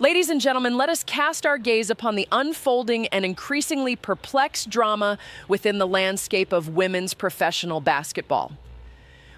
Ladies and gentlemen, let us cast our gaze upon the unfolding and increasingly perplexed drama within the landscape of women's professional basketball.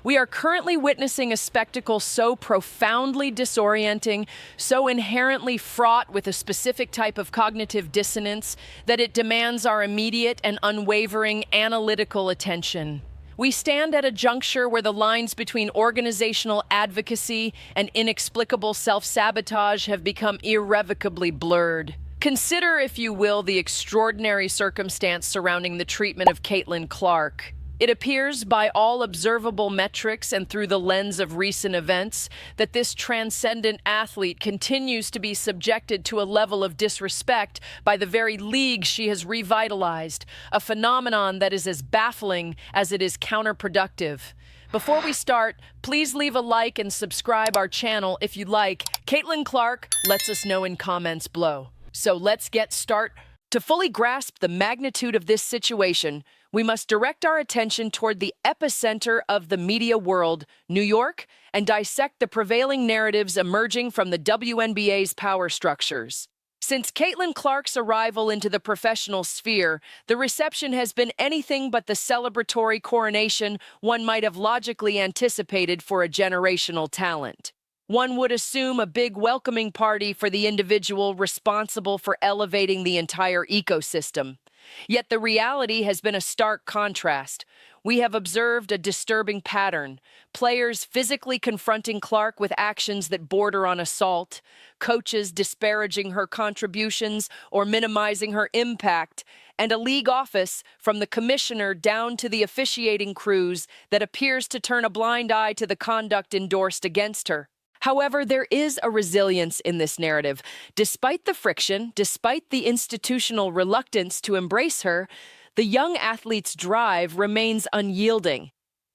We are currently witnessing a spectacle so profoundly disorienting, so inherently fraught with a specific type of cognitive dissonance that it demands our immediate and unwavering analytical attention. We stand at a juncture where the lines between organizational advocacy and inexplicable self-sabotage have become irrevocably blurred. Consider, if you will, the extraordinary circumstance surrounding the treatment of Caitlyn Clark. It appears by all observable metrics and through the lens of recent events that this transcendent athlete continues to be subjected to a level of disrespect by the very league she has revitalized, a phenomenon that is as baffling as it is counterproductive. Before we start, please leave a like and subscribe our channel if you like. Caitlyn Clark lets us know in comments below. So let's get started. To fully grasp the magnitude of this situation, we must direct our attention toward the epicenter of the media world, New York, and dissect the prevailing narratives emerging from the WNBA's power structures. Since Caitlyn Clark's arrival into the professional sphere, the reception has been anything but the celebratory coronation one might have logically anticipated for a generational talent. One would assume a big welcoming party for the individual responsible for elevating the entire ecosystem. Yet the reality has been a stark contrast. We have observed a disturbing pattern: players physically confronting Clark with actions that border on assault, coaches disparaging her contributions or minimizing her impact, and a league office, from the commissioner down to the officiating crews, that appears to turn a blind eye to the conduct endorsed against her. However, there is a resilience in this narrative. Despite the friction, despite the institutional reluctance to embrace her, the young athlete's drive remains unyielding.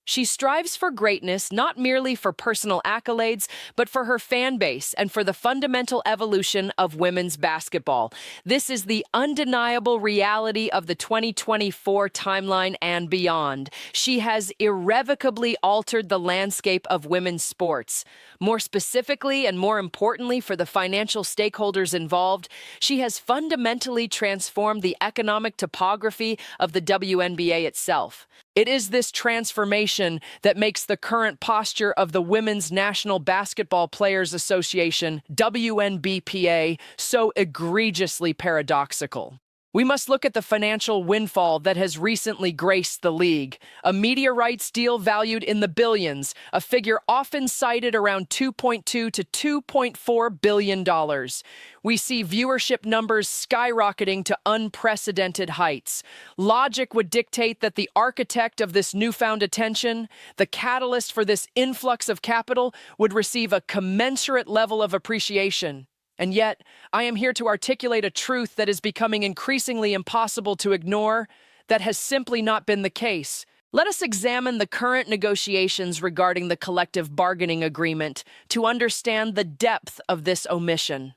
She strives for greatness not merely for personal accolades, but for her fan base and for the fundamental evolution of women's basketball. This is the undeniable reality of the 2024 timeline and beyond. She has irrevocably altered the landscape of women's sports. More specifically and more importantly for the financial stakeholders involved, she has fundamentally transformed the economic topography of the WNBA itself. It is this transformation that makes the current posture of the Women's National Basketball Players Association, WNBPA, so egregiously paradoxical. We must look at the financial windfall that has recently graced the league. A media rights deal valued in the billions, a figure often cited around $2.2 to $2.4 billion. We see viewership numbers skyrocketing to unprecedented heights. Logic would dictate that the architect of this newfound attention, the catalyst for this influx of capital, would receive a commensurate level of appreciation. And yet, I am here to articulate a truth that is becoming increasingly impossible to ignore, that has simply not been the case. Let us examine the current negotiations regarding the collective bargaining agreement to understand the depth of this omission.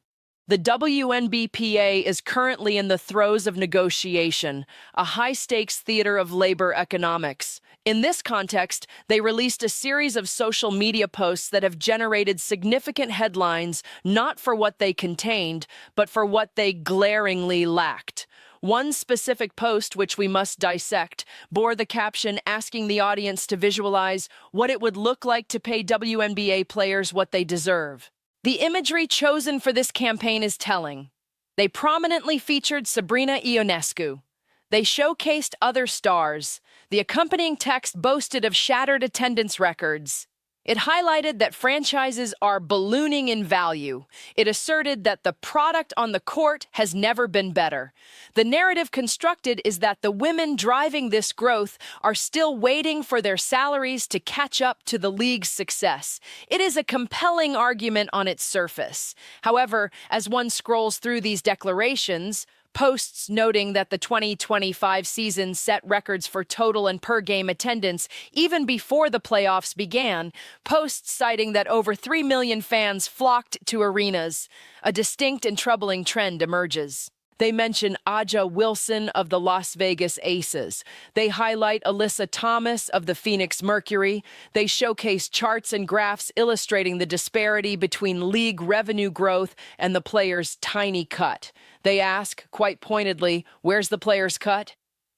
The WNBPA is currently in the throes of negotiation, a high-stakes theater of labor economics. In this context, they released a series of social media posts that have generated significant headlines not for what they contained, but for what they glaringly lacked. One specific post, which we must dissect, bore the caption asking the audience to visualize what it would look like to pay WNBA players what they deserve. The imagery chosen for this campaign is telling. They prominently featured Sabrina Ionescu. They showcased other stars. The accompanying text boasted of shattered attendance records. It highlighted that franchises are ballooning in value. It asserted that the product on the court has never been better. The narrative constructed is that the women driving this growth are still waiting for their salaries to catch up to the league's success. It is a compelling argument on its surface. However, as one scrolls through these declarations, posts noting that the 2025 season set records for total and per-game attendance even before the playoffs began, posts citing that over 3 million fans flocked to arenas. A distinct and troubling trend emerges. They mention Aja Wilson of the Las Vegas Aces. They highlight Alyssa Thomas of the Phoenix Mercury. They showcase charts and graphs illustrating the disparity between league revenue growth and the player's tiny cut. They ask, quite pointedly, where's the player's cut?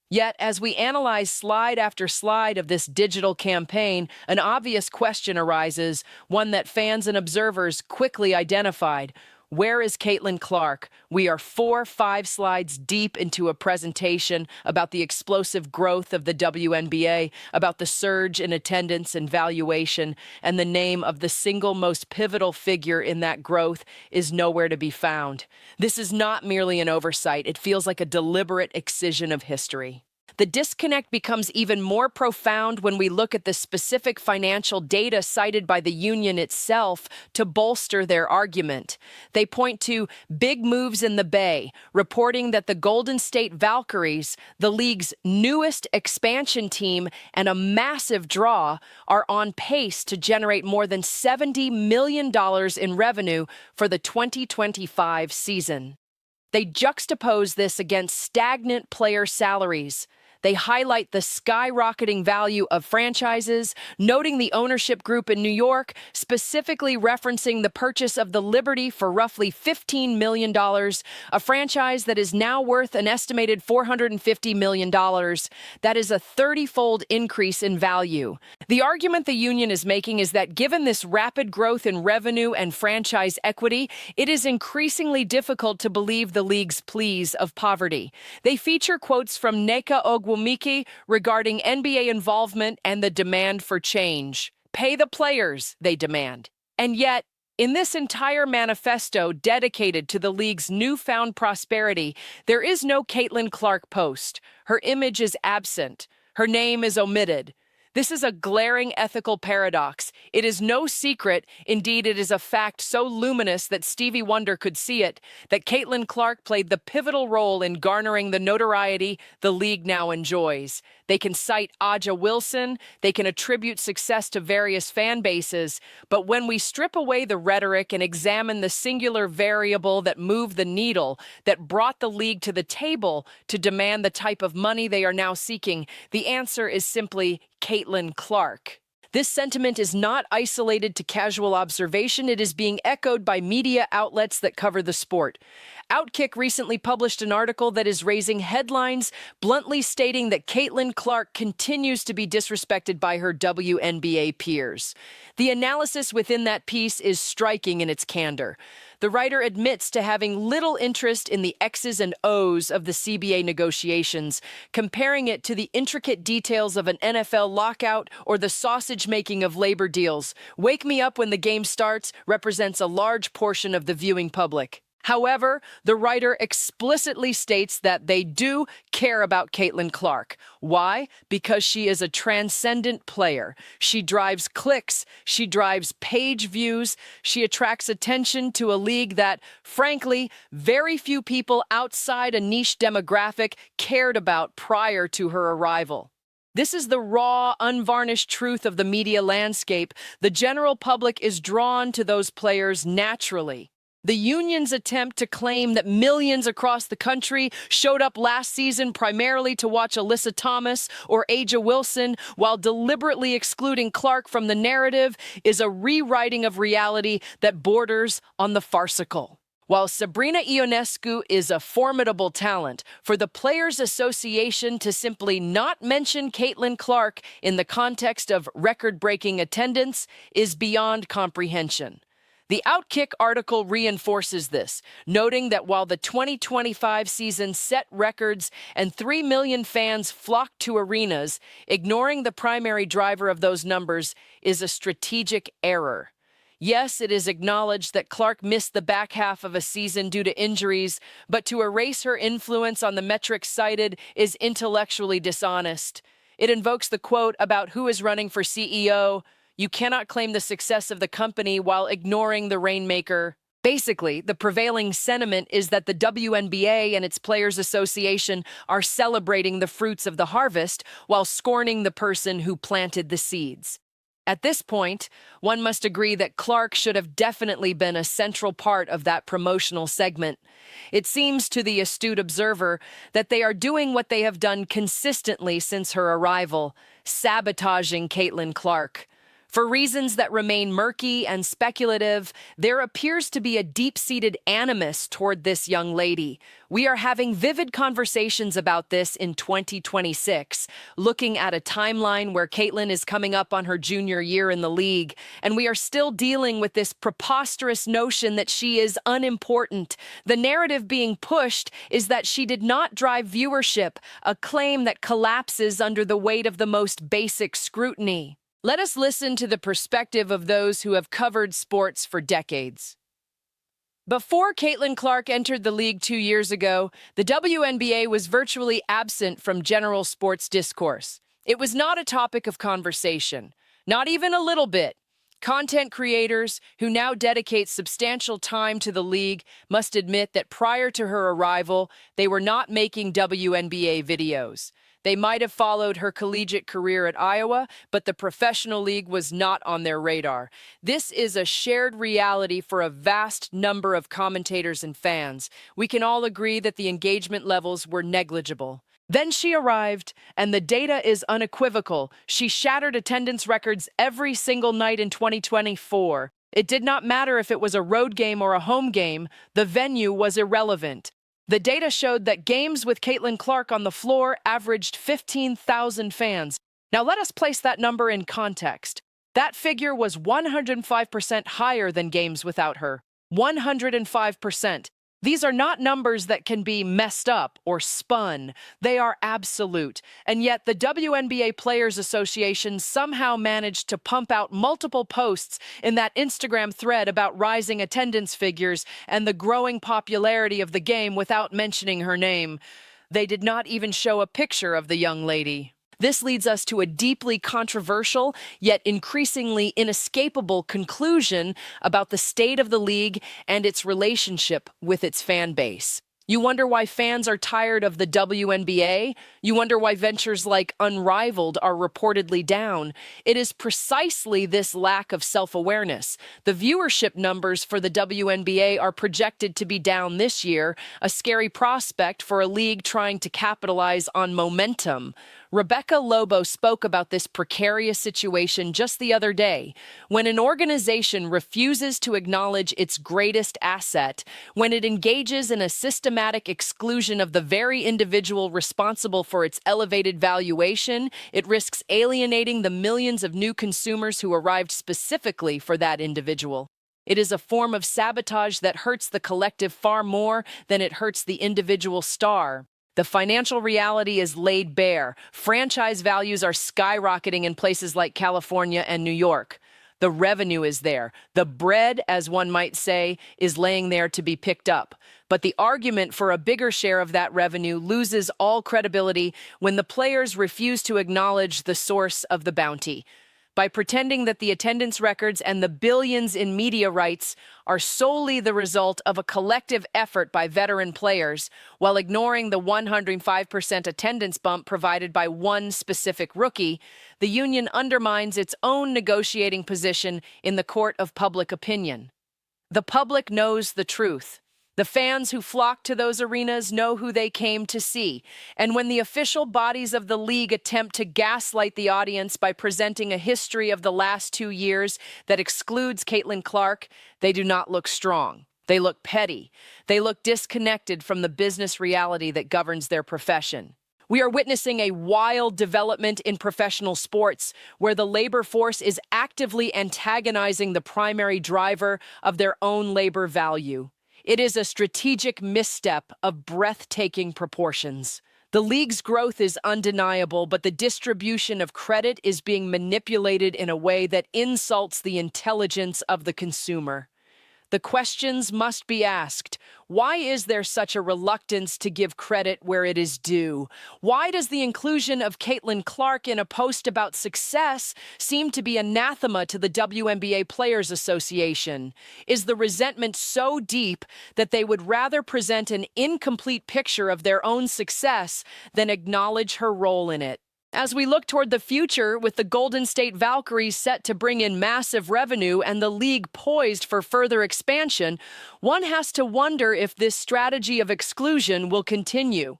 Yet, as we analyze slide after slide of this digital campaign, an obvious question arises, one that fans and observers quickly identified. Where is Caitlyn Clark? We are 4-5 slides deep into a presentation about the explosive growth of the WNBA, about the surge in attendance and valuation, and the name of the single most pivotal figure in that growth is nowhere to be found. This is not merely an oversight. It feels like a deliberate excision of history. The disconnect becomes even more profound when we look at the specific financial data cited by the union itself to bolster their argument. They point to big moves in the Bay, reporting that the Golden State Valkyries, the league's newest expansion team and a massive draw, are on pace to generate more than $70 million in revenue for the 2025 season. They juxtapose this against stagnant player salaries. They highlight the skyrocketing value of franchises, noting the ownership group in New York, specifically referencing the purchase of the Liberty for roughly $15 million, a franchise that is now worth an estimated $450 million. That is a 30-fold increase in value. The argument the union is making is that given this rapid growth in revenue and franchise equity, it is increasingly difficult to believe the league's pleas of poverty. They feature quotes from Nneka Ogwumike regarding NBA involvement and the demand for change. Pay the players, they demand. And yet, in this entire manifesto dedicated to the league's newfound prosperity, there is no Caitlyn Clark post. Her image is absent. Her name is omitted. This is a glaring ethical paradox. It is no secret, indeed it is a fact so luminous that Stevie Wonder could see it, that Caitlyn Clark played the pivotal role in garnering the notoriety the league now enjoys. They can cite Aja Wilson, they can attribute success to various fan bases, but when we strip away the rhetoric and examine the singular variable that moved the needle, that brought the league to the table to demand the type of money they are now seeking, the answer is simply Caitlyn Clark. This sentiment is not isolated to casual observation. It is being echoed by media outlets that cover the sport. Outkick recently published an article that is raising headlines, bluntly stating that Caitlyn Clark continues to be disrespected by her WNBA peers. The analysis within that piece is striking in its candor. The writer admits to having little interest in the X's and O's of the CBA negotiations, comparing it to the intricate details of an NFL lockout or the sausage-making of labor deals. Wake Me Up When the Game Starts represents a large portion of the viewing public. However, the writer explicitly states that they do care about Caitlyn Clark. Why? Because she is a transcendent player. She drives clicks, she drives page views, she attracts attention to a league that, frankly, very few people outside a niche demographic cared about prior to her arrival. This is the raw, unvarnished truth of the media landscape. The general public is drawn to those players naturally. The union's attempt to claim that millions across the country showed up last season primarily to watch Alyssa Thomas or Aja Wilson while deliberately excluding Clark from the narrative is a rewriting of reality that borders on the farcical. While Sabrina Ionescu is a formidable talent, for the Players Association to simply not mention Caitlyn Clark in the context of record-breaking attendance is beyond comprehension. The Outkick article reinforces this, noting that while the 2025 season set records and 3 million fans flocked to arenas, ignoring the primary driver of those numbers is a strategic error. Yes, it is acknowledged that Clark missed the back half of a season due to injuries, but to erase her influence on the metrics cited is intellectually dishonest. It invokes the quote about who is running for CEO. You cannot claim the success of the company while ignoring the rainmaker. Basically, the prevailing sentiment is that the WNBA and its Players Association are celebrating the fruits of the harvest while scorning the person who planted the seeds. At this point, one must agree that Clark should have definitely been a central part of that promotional segment. It seems to the astute observer that they are doing what they have done consistently since her arrival, sabotaging Caitlyn Clark. For reasons that remain murky and speculative, there appears to be a deep-seated animus toward this young lady. We are having vivid conversations about this in 2026, looking at a timeline where Caitlyn is coming up on her junior year in the league, and we are still dealing with this preposterous notion that she is unimportant. The narrative being pushed is that she did not drive viewership, a claim that collapses under the weight of the most basic scrutiny. Let us listen to the perspective of those who have covered sports for decades. Before Caitlyn Clark entered the league 2 years ago, the WNBA was virtually absent from general sports discourse. It was not a topic of conversation, not even a little bit. Content creators, who now dedicate substantial time to the league, must admit that prior to her arrival, they were not making WNBA videos. They might have followed her collegiate career at Iowa, but the professional league was not on their radar. This is a shared reality for a vast number of commentators and fans. We can all agree that the engagement levels were negligible. Then she arrived, and the data is unequivocal. She shattered attendance records every single night in 2024. It did not matter if it was a road game or a home game, the venue was irrelevant. The data showed that games with Caitlyn Clark on the floor averaged 15,000 fans. Now let us place that number in context. That figure was 105% higher than games without her. 105%. These are not numbers that can be messed up or spun. They are absolute. And yet the WNBA Players Association somehow managed to pump out multiple posts in that Instagram thread about rising attendance figures and the growing popularity of the game without mentioning her name. They did not even show a picture of the young lady. This leads us to a deeply controversial, yet increasingly inescapable conclusion about the state of the league and its relationship with its fan base. You wonder why fans are tired of the WNBA? You wonder why ventures like Unrivaled are reportedly down? It is precisely this lack of self-awareness. The viewership numbers for the WNBA are projected to be down this year, a scary prospect for a league trying to capitalize on momentum. Rebecca Lobo spoke about this precarious situation just the other day. When an organization refuses to acknowledge its greatest asset, when it engages in a systematic exclusion of the very individual responsible for its elevated valuation, it risks alienating the millions of new consumers who arrived specifically for that individual. It is a form of sabotage that hurts the collective far more than it hurts the individual star. The financial reality is laid bare. Franchise values are skyrocketing in places like California and New York. The revenue is there. The bread, as one might say, is laying there to be picked up. But the argument for a bigger share of that revenue loses all credibility when the players refuse to acknowledge the source of the bounty. By pretending that the attendance records and the billions in media rights are solely the result of a collective effort by veteran players, while ignoring the 105% attendance bump provided by one specific rookie, the union undermines its own negotiating position in the court of public opinion. The public knows the truth. The fans who flock to those arenas know who they came to see. And when the official bodies of the league attempt to gaslight the audience by presenting a history of the last 2 years that excludes Caitlyn Clark, they do not look strong. They look petty. They look disconnected from the business reality that governs their profession. We are witnessing a wild development in professional sports where the labor force is actively antagonizing the primary driver of their own labor value. It is a strategic misstep of breathtaking proportions. The league's growth is undeniable, but the distribution of credit is being manipulated in a way that insults the intelligence of the consumer. The questions must be asked. Why is there such a reluctance to give credit where it is due? Why does the inclusion of Caitlyn Clark in a post about success seem to be anathema to the WNBA Players Association? Is the resentment so deep that they would rather present an incomplete picture of their own success than acknowledge her role in it? As we look toward the future, with the Golden State Valkyries set to bring in massive revenue and the league poised for further expansion, one has to wonder if this strategy of exclusion will continue.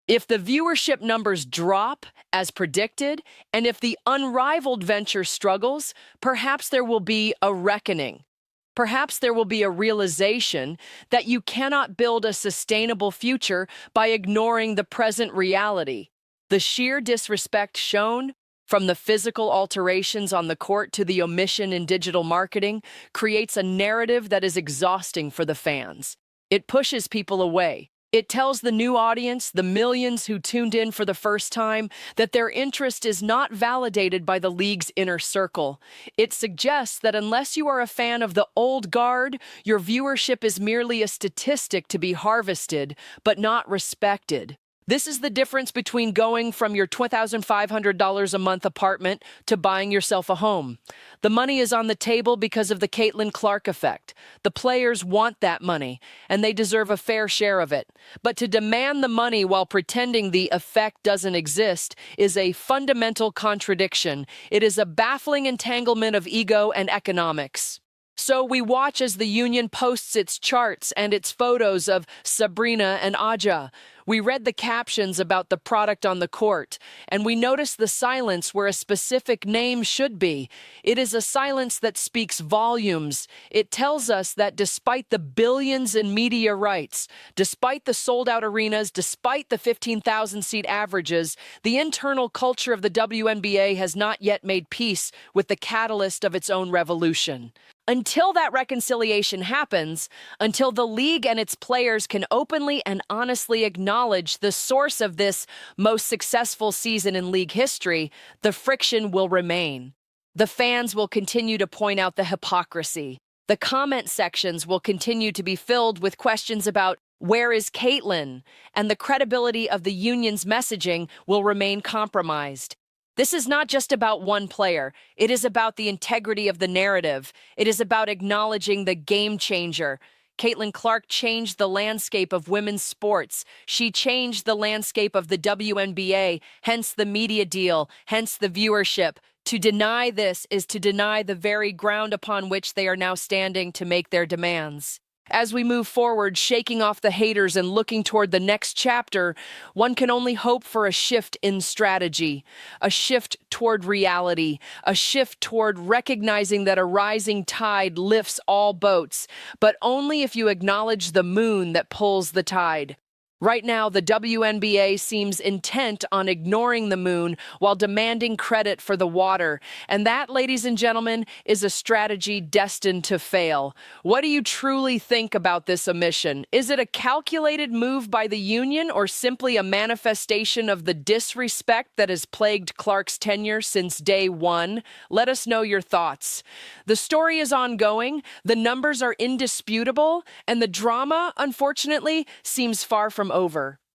If the viewership numbers drop, as predicted, and if the unrivaled venture struggles, perhaps there will be a reckoning. Perhaps there will be a realization that you cannot build a sustainable future by ignoring the present reality. The sheer disrespect shown, from the physical alterations on the court to the omission in digital marketing, creates a narrative that is exhausting for the fans. It pushes people away. It tells the new audience, the millions who tuned in for the first time, that their interest is not validated by the league's inner circle. It suggests that unless you are a fan of the old guard, your viewership is merely a statistic to be harvested, but not respected. This is the difference between going from your $2,500 a month apartment to buying yourself a home. The money is on the table because of the Caitlyn Clark effect. The players want that money, and they deserve a fair share of it. But to demand the money while pretending the effect doesn't exist is a fundamental contradiction. It is a baffling entanglement of ego and economics. So we watch as the union posts its charts and its photos of Sabrina and Aja. We read the captions about the product on the court, and we notice the silence where a specific name should be. It is a silence that speaks volumes. It tells us that despite the billions in media rights, despite the sold-out arenas, despite the 15,000-seat averages, the internal culture of the WNBA has not yet made peace with the catalyst of its own revolution. Until that reconciliation happens, until the league and its players can openly and honestly acknowledge the source of this most successful season in league history, the friction will remain. The fans will continue to point out the hypocrisy. The comment sections will continue to be filled with questions about where is Caitlyn, and the credibility of the union's messaging will remain compromised. This is not just about one player. It is about the integrity of the narrative. It is about acknowledging the game changer. Caitlyn Clark changed the landscape of women's sports. She changed the landscape of the WNBA, hence the media deal, hence the viewership. To deny this is to deny the very ground upon which they are now standing to make their demands. As we move forward, shaking off the haters and looking toward the next chapter, one can only hope for a shift in strategy, a shift toward reality, a shift toward recognizing that a rising tide lifts all boats, but only if you acknowledge the moon that pulls the tide. Right now, the WNBA seems intent on ignoring the moon while demanding credit for the water. And that, ladies and gentlemen, is a strategy destined to fail. What do you truly think about this omission? Is it a calculated move by the union or simply a manifestation of the disrespect that has plagued Clark's tenure since day one? Let us know your thoughts. The story is ongoing, the numbers are indisputable, and the drama, unfortunately, seems far from over.